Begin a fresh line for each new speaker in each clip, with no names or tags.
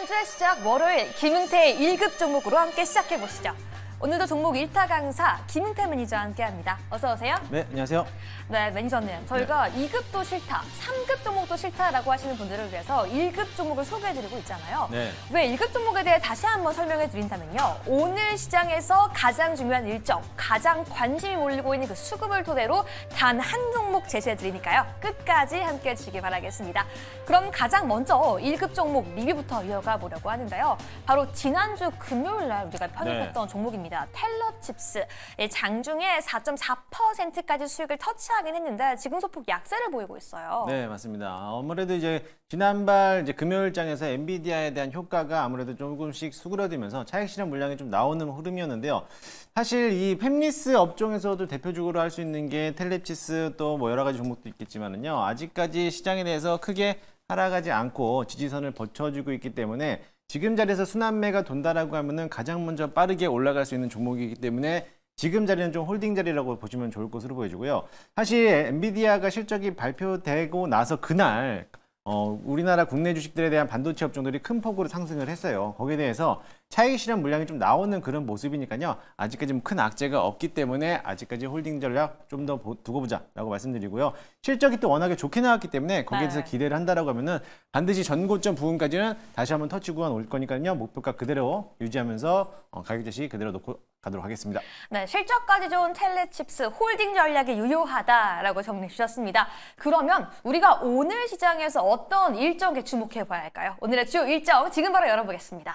한 주의 시작 월요일 김은태의 1급 종목으로 함께 시작해보시죠. 오늘도 종목 1타 강사 김은태 매니저와 함께합니다. 어서 오세요.
네, 안녕하세요.
네, 매니저님. 저희가 2급도 싫다, 3급 종목도 싫다라고 하시는 분들을 위해서 1급 종목을 소개해드리고 있잖아요.
네.
왜 1급 종목에 대해 다시 한번 설명해드린다면요. 오늘 시장에서 가장 중요한 일정, 가장 관심이 몰리고 있는 그 수급을 토대로 단 한 종목 제시해드리니까요. 끝까지 함께해 주시기 바라겠습니다. 그럼 가장 먼저 1급 종목 리뷰부터 이어가 보려고 하는데요. 바로 지난주 금요일 날 우리가 편입했던 종목입니다. 텔러칩스. 장중에 4.4%까지 수익을 터치하긴 했는데 지금 소폭 약세를 보이고 있어요.
네, 맞습니다. 아무래도 이제 지난달 금요일장에서 엔비디아에 대한 효과가 아무래도 조금씩 수그러들면서 차익 실현 물량이 좀 나오는 흐름이었는데요. 사실 이 팹리스 업종에서도 대표적으로 할 수 있는 게 텔레칩스 또 뭐 여러 가지 종목도 있겠지만은요. 아직까지 시장에 대해서 크게 하락하지 않고 지지선을 버텨주고 있기 때문에 지금 자리에서 순환매가 돈다라고 하면은 가장 먼저 빠르게 올라갈 수 있는 종목이기 때문에 지금 자리는 좀 홀딩 자리라고 보시면 좋을 것으로 보여지고요. 사실 엔비디아가 실적이 발표되고 나서 그날 우리나라 국내 주식들에 대한 반도체 업종들이 큰 폭으로 상승을 했어요. 거기에 대해서 차익 실현 물량이 좀 나오는 그런 모습이니까요. 아직까지 큰 악재가 없기 때문에 아직까지 홀딩 전략 좀 더 두고 보자라고 말씀드리고요. 실적이 또 워낙에 좋게 나왔기 때문에 거기에 대해서 기대를 한다라고 하면은 반드시 전고점 부분까지는 다시 한번 터치 구간 올 거니까요. 목표가 그대로 유지하면서 가격 제시 그대로 놓고 가도록 하겠습니다.
네, 실적까지 좋은 텔레칩스 홀딩 전략이 유효하다라고 정리해 주셨습니다. 그러면 우리가 오늘 시장에서 어떤 일정에 주목해 봐야 할까요? 오늘의 주 일정 지금 바로 열어보겠습니다.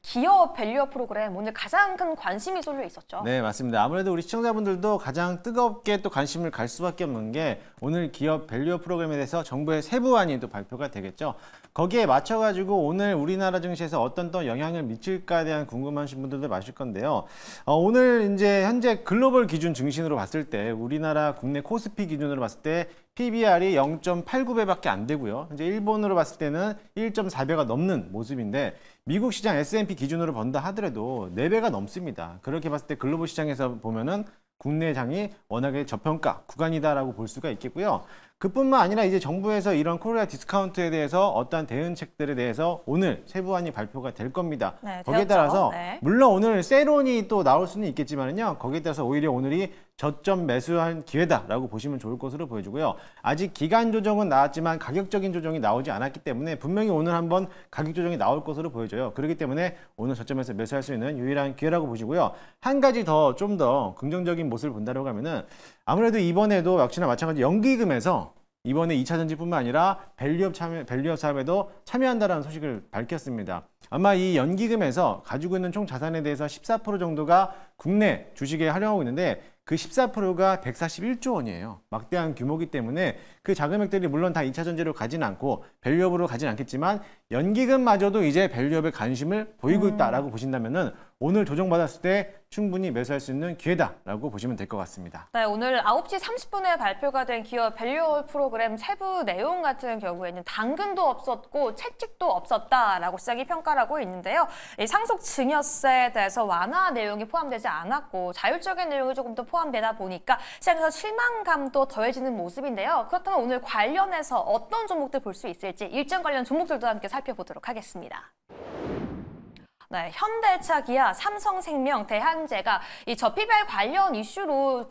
기업 밸류업 프로그램 오늘 가장 큰 관심이 쏠려 있었죠.
네, 맞습니다. 아무래도 우리 시청자분들도 가장 뜨겁게 또 관심을 갈 수밖에 없는 게 오늘 기업 밸류업 프로그램에 대해서 정부의 세부안이 또 발표가 되겠죠. 거기에 맞춰가지고 오늘 우리나라 증시에서 어떤 또 영향을 미칠까에 대한 궁금하신 분들도 많으실 건데요. 오늘 이제 현재 글로벌 기준 증신으로 봤을 때 우리나라 국내 코스피 기준으로 봤을 때 PBR이 0.89배밖에 안 되고요. 이제 일본으로 봤을 때는 1.4배가 넘는 모습인데 미국 시장 S&P 기준으로 본다 하더라도 4배가 넘습니다. 그렇게 봤을 때 글로벌 시장에서 보면은 국내 장이 워낙에 저평가 구간이다라고 볼 수가 있겠고요. 그뿐만 아니라 이제 정부에서 이런 코리아 디스카운트에 대해서 어떠한 대응책들에 대해서 오늘 세부안이 발표가 될 겁니다.
네,
거기에 따라서 물론 오늘 세론이 또 나올 수는 있겠지만요. 거기에 따라서 오히려 오늘이 저점 매수한 기회다라고 보시면 좋을 것으로 보여지고요. 아직 기간 조정은 나왔지만 가격적인 조정이 나오지 않았기 때문에 분명히 오늘 한번 가격 조정이 나올 것으로 보여져요. 그렇기 때문에 오늘 저점에서 매수할 수 있는 유일한 기회라고 보시고요. 한 가지 더 좀 더 긍정적인 모습을 본다고 하면은 아무래도 이번에도 역시나 마찬가지 연기금에서 이번에 2차 전지뿐만 아니라 밸류업 사업에도 참여한다는 소식을 밝혔습니다. 아마 이 연기금에서 가지고 있는 총 자산에 대해서 14% 정도가 국내 주식에 활용하고 있는데 그 14%가 141조 원이에요. 막대한 규모이기 때문에 그 자금액들이 물론 다 2차 전지로 가진 않고 밸류업으로 가진 않겠지만 연기금마저도 이제 밸류업에 관심을 보이고 있다라고 보신다면은 오늘 조정받았을 때 충분히 매수할 수 있는 기회다라고 보시면 될 것 같습니다.
네, 오늘 9시 30분에 발표가 된 기업 밸류업 프로그램 세부 내용 같은 경우에는 당근도 없었고 채찍도 없었다라고 시장이 평가를 하고 있는데요. 이 상속 증여세에 대해서 완화 내용이 포함되지 않았고 자율적인 내용이 조금 더 포함되다 보니까 시장에서 실망감도 더해지는 모습인데요. 그렇다면 오늘 관련해서 어떤 종목들 볼 수 있을지 일정 관련 종목들도 함께 살펴보도록 하겠습니다. 네, 현대차, 기아, 삼성생명, 대한제가 이 저피별 관련 이슈로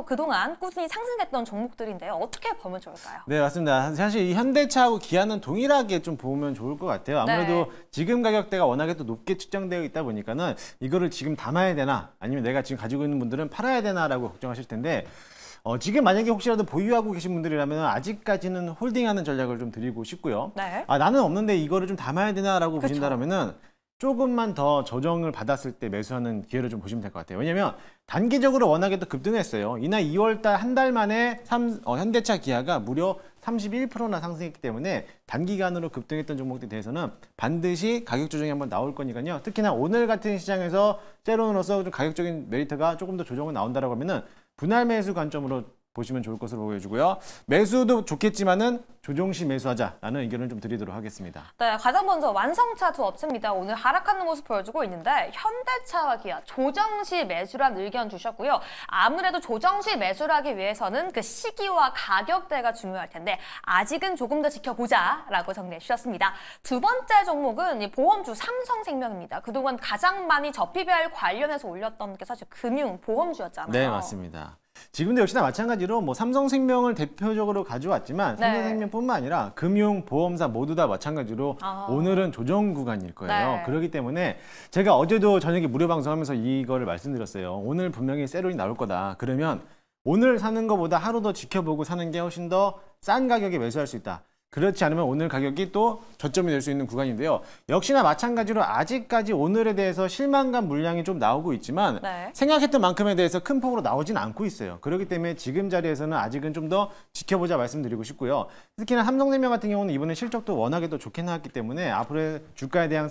그동안 꾸준히 상승했던 종목들인데요. 어떻게 보면 좋을까요?
네, 맞습니다. 사실 이 현대차하고 기아는 동일하게 좀 보면 좋을 것 같아요. 아무래도 지금 가격대가 워낙에 또 높게 측정되어 있다 보니까는 이거를 지금 담아야 되나 아니면 내가 지금 가지고 있는 분들은 팔아야 되나라고 걱정하실 텐데 지금 만약에 혹시라도 보유하고 계신 분들이라면 아직까지는 홀딩하는 전략을 좀 드리고 싶고요. 나는 없는데 이거를 좀 담아야 되나라고 보신다면은 조금만 더 조정을 받았을 때 매수하는 기회를 좀 보시면 될 것 같아요. 왜냐하면 단기적으로 워낙에 또 급등했어요. 이날 2월달 한 달 만에 현대차, 기아가 무려 31%나 상승했기 때문에 단기간으로 급등했던 종목들에 대해서는 반드시 가격 조정이 한번 나올 거니까요. 특히나 오늘 같은 시장에서 세론으로서 좀 가격적인 메리트가 조금 더 조정이 나온다고 하면은 분할 매수 관점으로 보시면 좋을 것으로 보여주고요. 매수도 좋겠지만은 조정시 매수하자라는 의견을 좀 드리도록 하겠습니다.
네, 가장 먼저 완성차 두 업체입니다. 오늘 하락하는 모습 보여주고 있는데 현대차와 기아 조정시 매수란 의견 주셨고요. 아무래도 조정시 매수를 하기 위해서는 그 시기와 가격대가 중요할 텐데 아직은 조금 더 지켜보자라고 정리해 주셨습니다. 두 번째 종목은 이 보험주 삼성생명입니다. 그동안 가장 많이 저PBR 관련해서 올렸던 게 사실 금융 보험주였잖아요.
네, 맞습니다. 지금도 역시나 마찬가지로 뭐 삼성생명을 대표적으로 가져왔지만
네.
삼성생명뿐만 아니라 금융, 보험사 모두 다 마찬가지로 오늘은 조정 구간일 거예요.
네.
그렇기 때문에 제가 어제도 저녁에 무료 방송하면서 이거를 말씀드렸어요. 오늘 분명히 세론이 나올 거다. 그러면 오늘 사는 것보다 하루 더 지켜보고 사는 게 훨씬 더 싼 가격에 매수할 수 있다. 그렇지 않으면 오늘 가격이 또 저점이 될 수 있는 구간인데요. 역시나 마찬가지로 아직까지 오늘에 대해서 실망감 물량이 좀 나오고 있지만
네.
생각했던 만큼에 대해서 큰 폭으로 나오진 않고 있어요. 그렇기 때문에 지금 자리에서는 아직은 좀 더 지켜보자 말씀드리고 싶고요. 특히나 삼성생명 같은 경우는 이번에 실적도 워낙에 또 좋게 나왔기 때문에 앞으로의 주가에 대한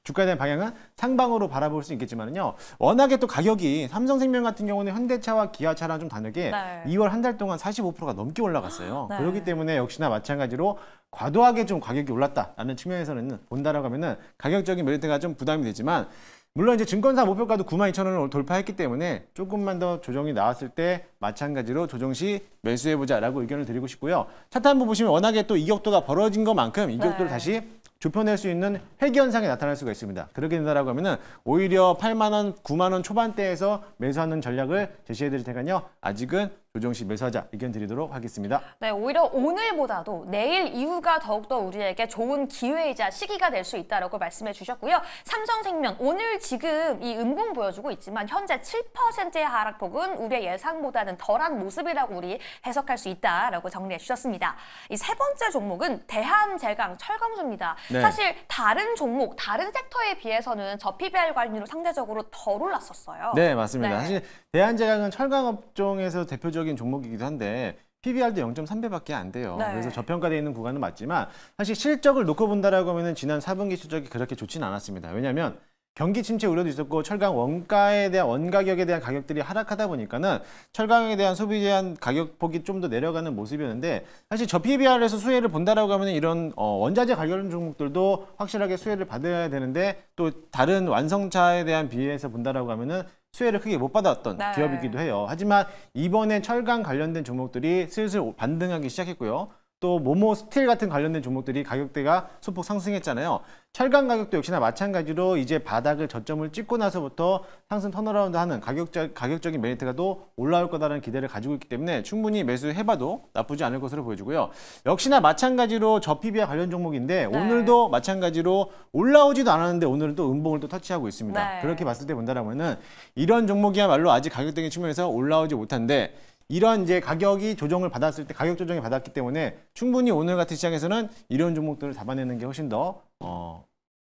주가에 대한 방향은 상방으로 바라볼 수 있겠지만요. 워낙에 또 가격이 삼성생명 같은 경우는 현대차와 기아차랑 좀 다르게
네.
2월 한 달 동안 45%가 넘게 올라갔어요.
네.
그렇기 때문에 역시나 마찬가지로 과도하게 좀 가격이 올랐다라는 측면에서는 본다라고 하면은 가격적인 메리트가 좀 부담이 되지만 물론 이제 증권사 목표가도 92,000원을 돌파했기 때문에 조금만 더 조정이 나왔을 때 마찬가지로 조정 시 매수해보자라고 의견을 드리고 싶고요. 차트 한번 보시면 워낙에 또 이격도가 벌어진 것만큼 이격도를
네.
다시 좁혀낼 수 있는 회귀 현상이 나타날 수가 있습니다. 그렇게 된다라고 하면은 오히려 8만 원, 9만 원 초반대에서 매수하는 전략을 제시해 드릴 테니까요. 아직은 조정 시 매수하자 의견 드리도록 하겠습니다.
네, 오히려 오늘보다도 내일 이후가 더욱더 우리에게 좋은 기회이자 시기가 될 수 있다라고 말씀해 주셨고요. 삼성생명 오늘 지금 이 음봉 보여주고 있지만 현재 7%의 하락폭은 우리의 예상보다는 덜한 모습이라고 우리 해석할 수 있다라고 정리해 주셨습니다. 이 세 번째 종목은 대한제강 철강주입니다.
네.
사실 다른 종목, 다른 섹터에 비해서는 저PBR 관리로 상대적으로 덜 올랐었어요.
네, 맞습니다.
네.
사실 대한제강은 철강업종에서 대표적인 종목이기도 한데 PBR도 0.3배밖에 안 돼요.
네.
그래서 저평가되어 있는 구간은 맞지만 사실 실적을 놓고 본다라고 하면은 지난 4분기 실적이 그렇게 좋지는 않았습니다. 왜냐하면 경기 침체 우려도 있었고 철강 원가격에 대한 가격들이 하락하다 보니까는 철강에 대한 소비에 대한 가격폭이 좀 더 내려가는 모습이었는데 사실 저 PBR에서 수혜를 본다라고 하면 이런 원자재 관련 종목들도 확실하게 수혜를 받아야 되는데 또 다른 완성차에 대한 비해서 본다라고 하면은 수혜를 크게 못 받았던
네.
기업이기도 해요. 하지만 이번에 철강 관련된 종목들이 슬슬 반등하기 시작했고요. 또 모모 스틸 같은 관련된 종목들이 가격대가 소폭 상승했잖아요. 철강 가격도 역시나 마찬가지로 이제 바닥을 저점을 찍고 나서부터 상승 턴어라운드하는 가격적인 메리트가 또 올라올 거다라는 기대를 가지고 있기 때문에 충분히 매수해봐도 나쁘지 않을 것으로 보여지고요. 역시나 마찬가지로 저PBR 관련 종목인데
네.
오늘도 마찬가지로 올라오지도 않았는데 오늘은 또 음봉을 또 터치하고 있습니다.
네.
그렇게 봤을 때 본다라면은 이런 종목이야말로 아직 가격적인 측면에서 올라오지 못한데 이런 이제 가격이 조정을 받았을 때 가격 조정이 받았기 때문에 충분히 오늘 같은 시장에서는 이런 종목들을 잡아내는 게 훨씬 더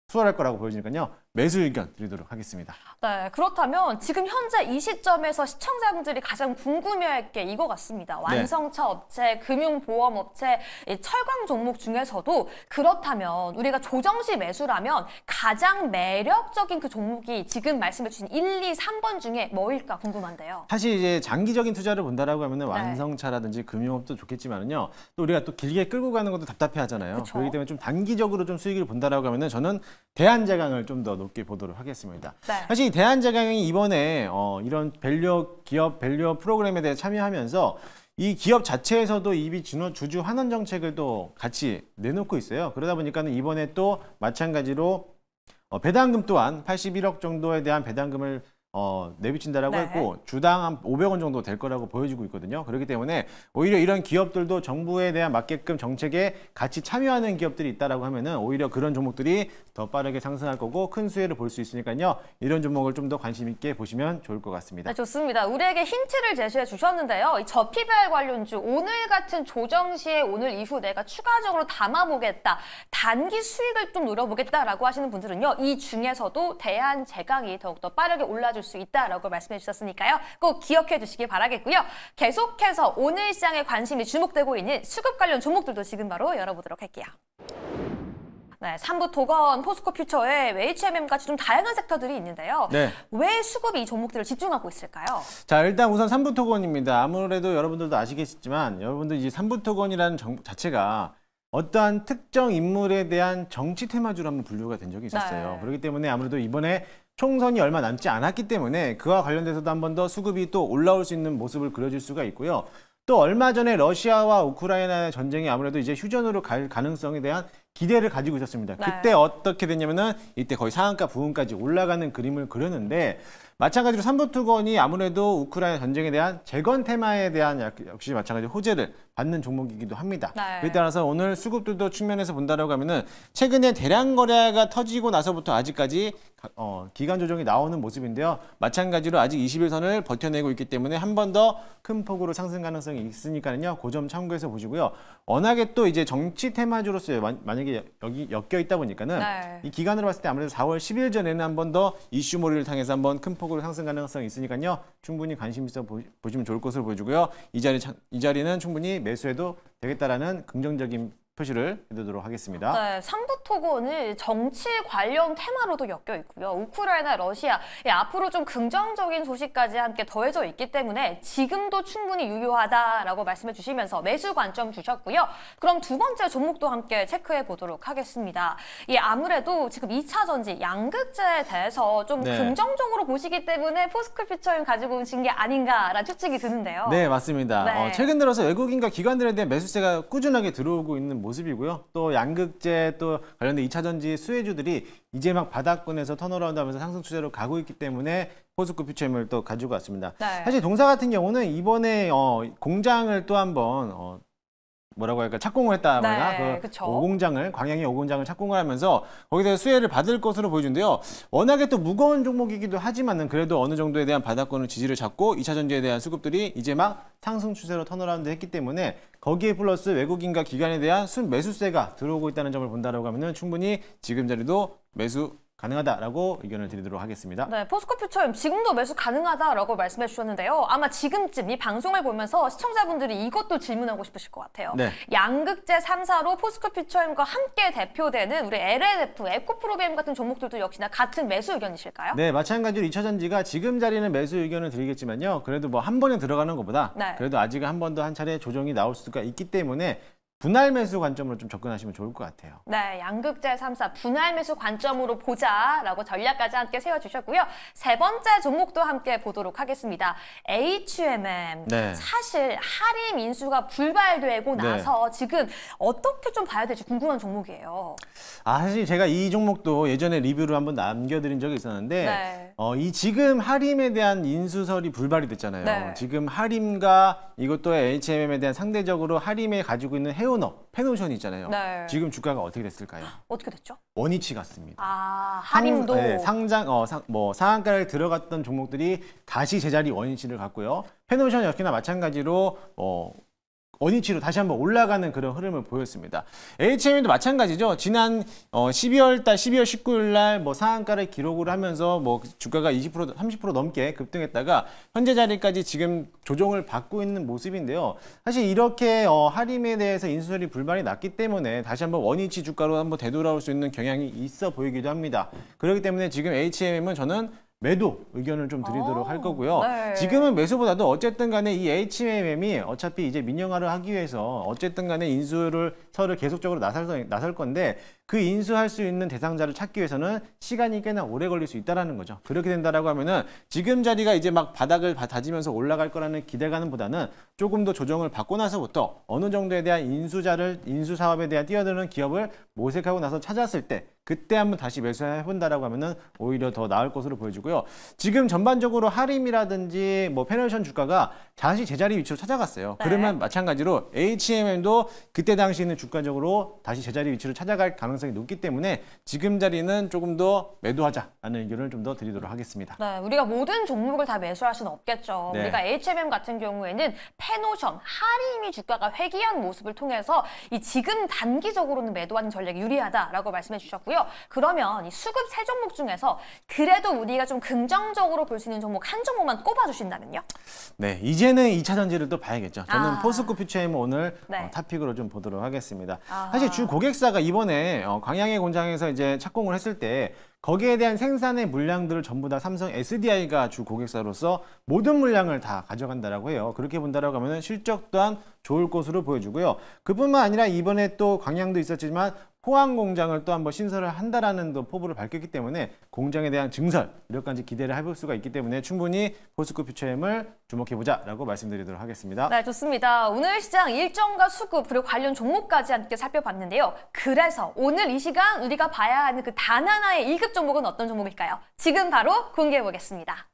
수월할 거라고 보여지니까요. 매수 의견 드리도록 하겠습니다.
네, 그렇다면 지금 현재 이 시점에서 시청자분들이 가장 궁금해할 게 이거 같습니다. 완성차 업체, 금융보험업체, 이 철강 종목 중에서도 그렇다면 우리가 조정시 매수라면 가장 매력적인 그 종목이 지금 말씀해 주신 1, 2, 3번 중에 뭐일까 궁금한데요.
사실 이제 장기적인 투자를 본다라고 하면은 완성차라든지 금융업도 좋겠지만은요. 또 우리가 또 길게 끌고 가는 것도 답답해 하잖아요.
그쵸?
그렇기 때문에 좀 단기적으로 좀 수익을 본다라고 하면은 저는 대한제강을 좀 더 높게 보도록 하겠습니다.
네.
사실 이 대한제강이 이번에 이런 기업 밸류 프로그램에 대해 참여하면서 이 기업 자체에서도 이비 주주 환원 정책을 또 같이 내놓고 있어요. 그러다 보니까는 이번에 또 마찬가지로 배당금 또한 81억 정도에 대한 배당금을 내비친다라고
네.
했고 주당 한 500원 정도 될 거라고 보여지고 있거든요. 그렇기 때문에 오히려 이런 기업들도 정부에 대한 맞게끔 정책에 같이 참여하는 기업들이 있다라고 하면은 오히려 그런 종목들이 더 빠르게 상승할 거고 큰 수혜를 볼 수 있으니까요. 이런 종목을 좀 더 관심 있게 보시면 좋을 것 같습니다.
네, 좋습니다. 우리에게 힌트를 제시해 주셨는데요. 이 저PBR 관련주 오늘 같은 조정 시에 오늘 이후 내가 추가적으로 담아보겠다. 단기 수익을 좀 노려보겠다라고 하시는 분들은요. 이 중에서도 대한제강이 더욱더 빠르게 올라줄 수 있다라고 말씀해 주셨으니까요. 꼭 기억해 주시기 바라겠고요. 계속해서 오늘 시장에 관심이 주목되고 있는 수급 관련 종목들도 지금 바로 열어보도록 할게요. 네, 삼부토건, 포스코퓨처에 H&M같이 좀 다양한 섹터들이 있는데요.
네.
왜 수급이 이 종목들을 집중하고 있을까요?
자, 일단 우선 삼부토건입니다. 아무래도 여러분들도 아시겠지만 여러분들 이 삼부토건이라는 자체가 어떠한 특정 인물에 대한 정치 테마주로 한번 분류가 된 적이 있었어요.
네.
그렇기 때문에 아무래도 이번에 총선이 얼마 남지 않았기 때문에 그와 관련돼서도 한 번 더 수급이 또 올라올 수 있는 모습을 그려줄 수가 있고요. 또 얼마 전에 러시아와 우크라이나의 전쟁이 아무래도 이제 휴전으로 갈 가능성에 대한 기대를 가지고 있었습니다.
네.
그때 어떻게 됐냐면은 이때 거의 상한가 부근까지 올라가는 그림을 그렸는데 마찬가지로 삼부토건이 아무래도 우크라이나 전쟁에 대한 재건 테마에 대한 역시 마찬가지로 호재를 받는 종목이기도 합니다.
네.
그에 따라서 오늘 수급들도 측면에서 본다라고 하면은 최근에 대량 거래가 터지고 나서부터 아직까지 기간 조정이 나오는 모습인데요. 마찬가지로 아직 20일선을 버텨내고 있기 때문에 한 번 더 큰 폭으로 상승 가능성이 있으니까요. 그 점 참고해서 보시고요. 워낙에 또 이제 정치 테마주로서 만약에 여기 엮여 있다 보니까는
네.
이 기간으로 봤을 때 아무래도 4월 10일 전에는 한 번 더 이슈몰이를 통해서 한번 큰 폭으로 상승 가능성이 있으니까요. 충분히 관심 있어 보시면 좋을 것으로 보여주고요. 이 자리는 충분히 매수해도 되겠다라는 긍정적인 표시를 해두도록 하겠습니다.
네, 삼부토건은 정치 관련 테마로도 엮여 있고요. 우크라이나, 러시아, 앞으로 좀 긍정적인 소식까지 함께 더해져 있기 때문에 지금도 충분히 유효하다라고 말씀해 주시면서 매수 관점 주셨고요. 그럼 두 번째 종목도 함께 체크해 보도록 하겠습니다. 아무래도 지금 2차 전지, 양극재에 대해서 좀
네.
긍정적으로 보시기 때문에 포스코퓨처를 가지고 오신 게 아닌가라는 추측이 드는데요.
네, 맞습니다.
네.
최근 들어서 외국인과 기관들에 대한 매수세가 꾸준하게 들어오고 있는 모습이고요. 또 양극재 또 관련된 2차 전지 수혜주들이 이제 막 바닥권에서 턴어라운드 하면서 상승 추세로 가고 있기 때문에 포스코퓨처임을 또 가지고 왔습니다.
네.
사실 동사 같은 경우는 이번에 공장을 또 한번 뭐라고 할까 착공을 했다거나
네,
그
그쵸.
5공장을 광양의 5공장을 착공을 하면서 거기서 수혜를 받을 것으로 보여준대요. 워낙에 또 무거운 종목이기도 하지만은 그래도 어느 정도에 대한 바닥권을 지지를 잡고 2차 전지에 대한 수급들이 이제 막 상승 추세로 턴어라운드 했기 때문에 거기에 플러스 외국인과 기관에 대한 순매수세가 들어오고 있다는 점을 본다라고 하면은 충분히 지금 자리도 매수 가능하다라고 의견을 드리도록 하겠습니다.
네, 포스코퓨처임 지금도 매수 가능하다라고 말씀해 주셨는데요. 아마 지금쯤 이 방송을 보면서 시청자분들이 이것도 질문하고 싶으실 것 같아요.
네.
양극재 3사로 포스코퓨처임과 함께 대표되는 우리 LLF, 에코프로비엠 같은 종목들도 역시나 같은 매수 의견이실까요?
네, 마찬가지로 2차 전지가 지금 자리는 매수 의견을 드리겠지만요. 그래도 뭐 한 번에 들어가는 것보다
네.
그래도 아직은 한 번 더 한 차례 조정이 나올 수가 있기 때문에 분할 매수 관점으로 좀 접근하시면 좋을 것 같아요.
네, 양극재 3사 분할 매수 관점으로 보자라고 전략까지 함께 세워주셨고요. 세 번째 종목도 함께 보도록 하겠습니다. H&M.
네.
사실 할인 인수가 불발되고 나서 지금 어떻게 좀 봐야 될지 궁금한 종목이에요.
사실 제가 이 종목도 예전에 리뷰를 한번 남겨드린 적이 있었는데
네.
이 지금 하림에 대한 인수설이 불발이 됐잖아요.
네.
지금 하림과 이것도 H&M에 대한 상대적으로 하림에 가지고 있는 해운업, 페노션이 있잖아요.
네.
지금 주가가 어떻게 됐을까요?
어떻게 됐죠?
원위치 같습니다.
할인도.
상한가를 들어갔던 종목들이 다시 제자리 원위치를 갔고요. 페노션 역시나 마찬가지로 원위치로 다시 한번 올라가는 그런 흐름을 보였습니다. H&M도 마찬가지죠. 지난 12월 19일 날 상한가를 기록을 하면서 주가가 20% 30% 넘게 급등했다가 현재 자리까지 지금 조정을 받고 있는 모습인데요. 사실 이렇게 할인에 대해서 인수설이 불만이 났기 때문에 다시 한번 원위치 주가로 한번 되돌아올 수 있는 경향이 있어 보이기도 합니다. 그렇기 때문에 지금 H&M은 저는 매도 의견을 좀 드리도록 할 거고요.
네.
지금은 매수보다도 어쨌든 간에 이 H&M이 어차피 이제 민영화를 하기 위해서 어쨌든 간에 인수를 계속적으로 나설 건데 그 인수할 수 있는 대상자를 찾기 위해서는 시간이 꽤나 오래 걸릴 수 있다는 거죠. 그렇게 된다라고 하면은 지금 자리가 이제 막 바닥을 다지면서 올라갈 거라는 기대감보다는 조금 더 조정을 받고 나서부터 어느 정도에 대한 인수 사업에 대한 뛰어드는 기업을 모색하고 나서 찾았을 때 그때 한번 다시 매수해본다라고 하면은 오히려 더 나을 것으로 보여지고요. 지금 전반적으로 하림이라든지 페노션 주가가 다시 제자리 위치로 찾아갔어요.
네.
그러면 마찬가지로 H&M도 그때 당시에는 주가적으로 다시 제자리 위치로 찾아갈 가능성이 높기 때문에 지금 자리는 조금 더 매도하자라는 의견을 좀 더 드리도록 하겠습니다.
네, 우리가 모든 종목을 다 매수할 수는 없겠죠.
네.
우리가 H&M 같은 경우에는 페노션, 할인이 주가가 회귀한 모습을 통해서 이 지금 단기적으로는 매도하는 전략이 유리하다라고 말씀해 주셨고요. 있고요. 그러면 이 수급 세 종목 중에서 그래도 우리가 좀 긍정적으로 볼 수 있는 종목 한 종목만 꼽아주신다면요?
네, 이제는 2차 전지를 또 봐야겠죠. 저는
아.
포스코 퓨처엠 오늘
네.
탑픽으로 좀 보도록 하겠습니다.
아하.
사실 주 고객사가 이번에 광양의 공장에서 이제 착공을 했을 때 거기에 대한 생산의 물량들을 전부 다 삼성 SDI가 주 고객사로서 모든 물량을 다 가져간다라고 해요. 그렇게 본다라고 하면 실적 또한 좋을 것으로 보여주고요. 그뿐만 아니라 이번에 또 광양도 있었지만 포항 공장을 또 한번 신설을 한다라는 또 포부를 밝혔기 때문에 공장에 대한 증설 이렇게까지 기대를 해볼 수가 있기 때문에 충분히 포스코 퓨처엠을 주목해보자라고 말씀드리도록 하겠습니다.
네, 좋습니다. 오늘 시장 일정과 수급 그리고 관련 종목까지 함께 살펴봤는데요. 그래서 오늘 이 시간 우리가 봐야 하는 그 단 하나의 1급 종목은 어떤 종목일까요? 지금 바로 공개해 보겠습니다.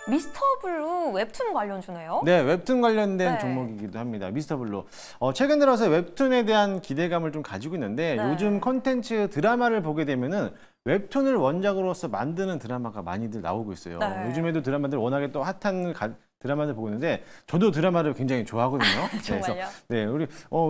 미스터 블루 웹툰 관련주네요.
네, 웹툰 관련된
네.
종목이기도 합니다. 미스터 블루. 최근 들어서 웹툰에 대한 기대감을 좀 가지고 있는데
네.
요즘 컨텐츠 드라마를 보게 되면은 웹툰을 원작으로서 만드는 드라마가 많이들 나오고 있어요.
네.
요즘에도 드라마들 워낙에 또 핫한 드라마들 보고 있는데 저도 드라마를 굉장히 좋아하거든요.
정말요?
네, 우리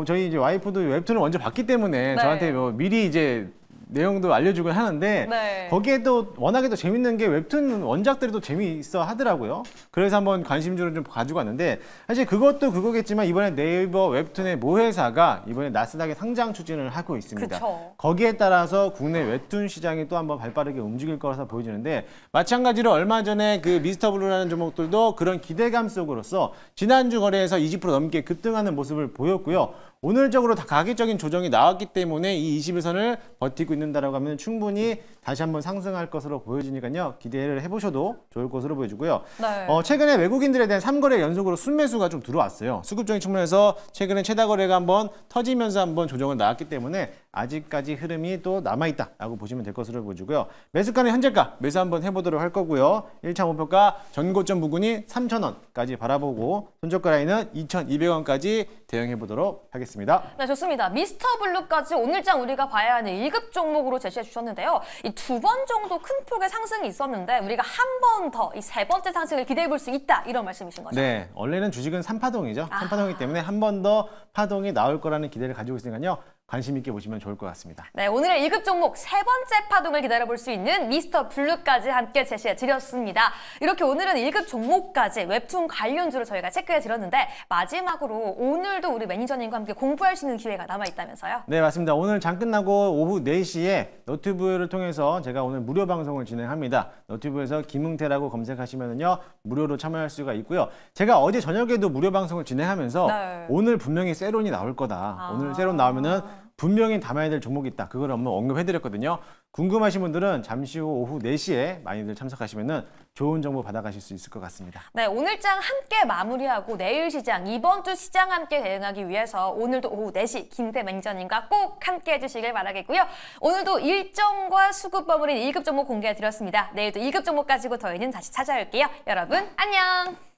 저희 이제 와이프도 웹툰을 먼저 봤기 때문에
네.
저한테 뭐 미리 이제 내용도 알려주곤 하는데
네.
거기에 또 워낙에 또 재밌는 게 웹툰 원작들이 또 재미있어 하더라고요. 그래서 한번 관심주를 좀 가지고 왔는데 사실 그것도 그거겠지만 이번에 네이버 웹툰의 모회사가 이번에 나스닥에 상장 추진을 하고 있습니다.
그쵸.
거기에 따라서 국내 웹툰 시장이 또 한번 발빠르게 움직일 거라서 보여지는데 마찬가지로 얼마 전에 그 미스터 블루라는 종목들도 그런 기대감 속으로서 지난주 거래에서 20% 넘게 급등하는 모습을 보였고요. 오늘적으로 다 가격적인 조정이 나왔기 때문에 이 21선을 버티고 있는다라고 하면 충분히 다시 한번 상승할 것으로 보여지니까요. 기대를 해보셔도 좋을 것으로 보여지고요.
네.
최근에 외국인들에 대한 3거래 연속으로 순매수가 좀 들어왔어요. 수급적인 측면에서 최근에 최다 거래가 한번 터지면서 한번 조정을 나왔기 때문에 아직까지 흐름이 또 남아있다라고 보시면 될 것으로 보여지고요. 매수가는 현재가 매수 한번 해보도록 할 거고요. 1차 목표가 전고점 부근이 3,000원까지 바라보고 손절가 라인은 2,200원까지 대응해보도록 하겠습니다.
네, 좋습니다. 미스터 블루까지 오늘장 우리가 봐야 하는 1급 종목으로 제시해 주셨는데요. 이 2번 정도 큰 폭의 상승이 있었는데 우리가 한 번 더 이 세 번째 상승을 기대해 볼 수 있다 이런 말씀이신 거죠?
네, 원래는 주식은 3파동이죠. 3파동이기 때문에 한 번 더 파동이 나올 거라는 기대를 가지고 있으니까요. 관심 있게 보시면 좋을 것 같습니다.
네, 오늘의 1급 종목 세 번째 파동을 기다려볼 수 있는 미스터 블루까지 함께 제시해 드렸습니다. 이렇게 오늘은 1급 종목까지 웹툰 관련주로 저희가 체크해 드렸는데 마지막으로 오늘도 우리 매니저님과 함께 공부할 수 있는 기회가 남아있다면서요?
네, 맞습니다. 오늘 장 끝나고 오후 4시에 너튜브를 통해서 제가 오늘 무료 방송을 진행합니다. 너튜브에서 김웅태라고 검색하시면요 무료로 참여할 수가 있고요. 제가 어제 저녁에도 무료 방송을 진행하면서
네.
오늘 분명히 세론이 나올 거다. 오늘 세론 나오면은 분명히 담아야 될 종목이 있다. 그걸 한번 언급해드렸거든요. 궁금하신 분들은 잠시 후 오후 4시에 많이들 참석하시면 좋은 정보 받아가실 수 있을 것 같습니다.
네, 오늘장 함께 마무리하고 내일 시장, 이번 주 시장 함께 대응하기 위해서 오늘도 오후 4시 김태 매니저님과 꼭 함께 해주시길 바라겠고요. 오늘도 일정과 수급 버무린 1급 종목 공개해드렸습니다. 내일도 1급 종목 가지고 저희는 다시 찾아올게요. 여러분, 안녕!